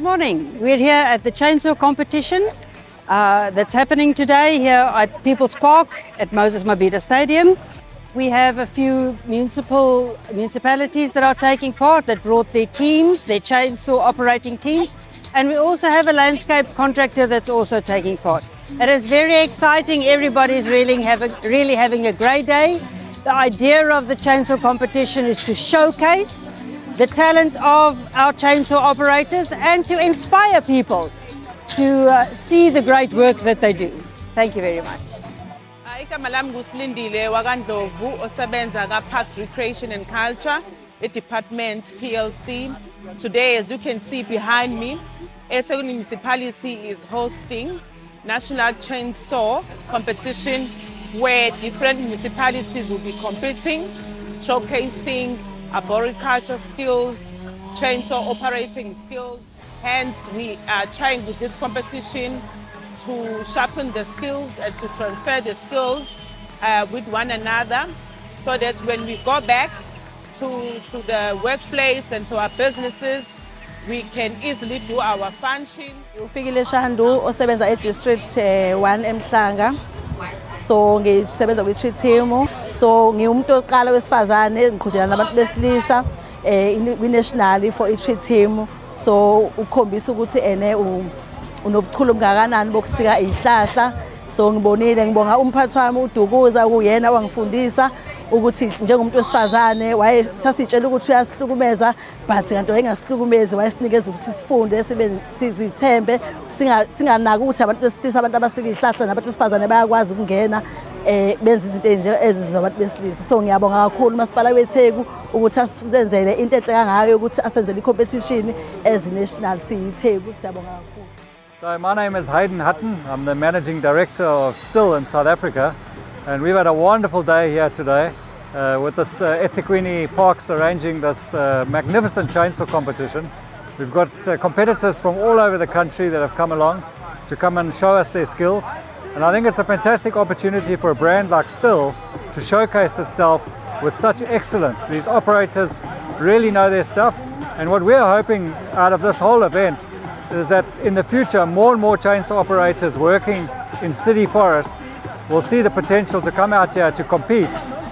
morning. We're here at the chainsaw competition that's happening today here at People's Park at Moses Mabhida Stadium. We have a few municipalities that are taking part that brought their teams, their chainsaw operating teams, and we also have a landscape contractor that's also taking part. It is very exciting. Everybody is really having a great day. The idea of the chainsaw competition is to showcase the talent of our chainsaw operators and to inspire people to see the great work that they do. Thank you very much. Igama lami nguSilindile waKaNdlovu osebenza kaParks Recreation and Culture Department PLC. Today, as you can see behind me, eThekwini Municipality is hosting National Chainsaw Competition where different municipalities will be competing, showcasing arboriculture skills, chainsaw operating skills. Hence, we are trying with this competition to sharpen the skills and to transfer the skills with one another so that when we go back to the workplace and to our businesses, we can easily do our function. Ufikile Shandu osebenza e-District 1 eMhlanga. So ngisebenza kwi-3 team. So ngiwumuntu oqala wesifazane ngiqhudelana nabantu besilisa kwi-national for i-3 team. So ukhombisa ukuthi unobuchule obungakanani bokusika izihlahla. So ngibonga umphathi wami uDukuza kuyena wangifundisa ukuthi njengomuntu wesifazane wayesasitshela ukuthi uyasihlukumeza but kanti wayengasihlukumezi wayesinikeza ukuthi sifunde sizithembe singanaki ukuthi abantu besilisa abantu abasika izihlahla nabantu besifazane bayakwazi ukungena benza izinto ezinje zabantu besilisa. So ngiyabonga kakhulu umasipala weTheku ukuthi asenzele into enhle kangaka ukuthi asenzele i-competition national siyiTheku. Siyabonga kakhulu. So my name is Hayden Hutton. I'm the Managing Director of Still in South Africa, and we've had a wonderful day here today with this eThekwini Parks arranging this magnificent chainsaw competition. We've got competitors from all over the country that have come along to come and show us their skills, and I think it's a fantastic opportunity for a brand like Still to showcase itself with such excellence. These operators really know their stuff, and what we're hoping out of this whole event is that in the future more and more chainsaw operators working in city forests will see the potential to come out here to compete,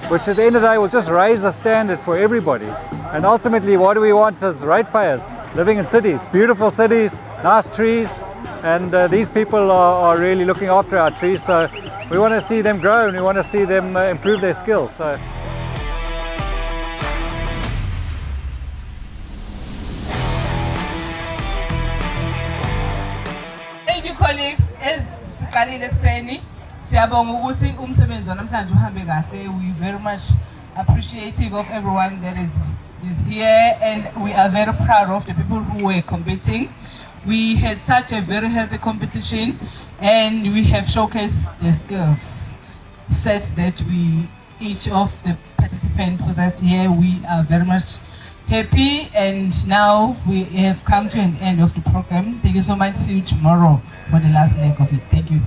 which at the end of the day will just raise the standard for everybody. And ultimately what we want is ratepayers living in cities, beautiful cities, nice trees, and these people are really looking after our trees, so we want to see them grow and we want to see them improve their skills. So. Thank you, colleagues. As siqalile kuseni, siyabonga ukuthi umsebenzi namhlanje uhambe kahle. We very much appreciative of everyone that is here, and we are very proud of the people who were competing. We had such a very healthy competition, and we have showcased the skills set that each of the participants possessed here. We are very much happy, and now we have come to an end of the program. Thank you so much. See you tomorrow for the last leg of it. Thank you.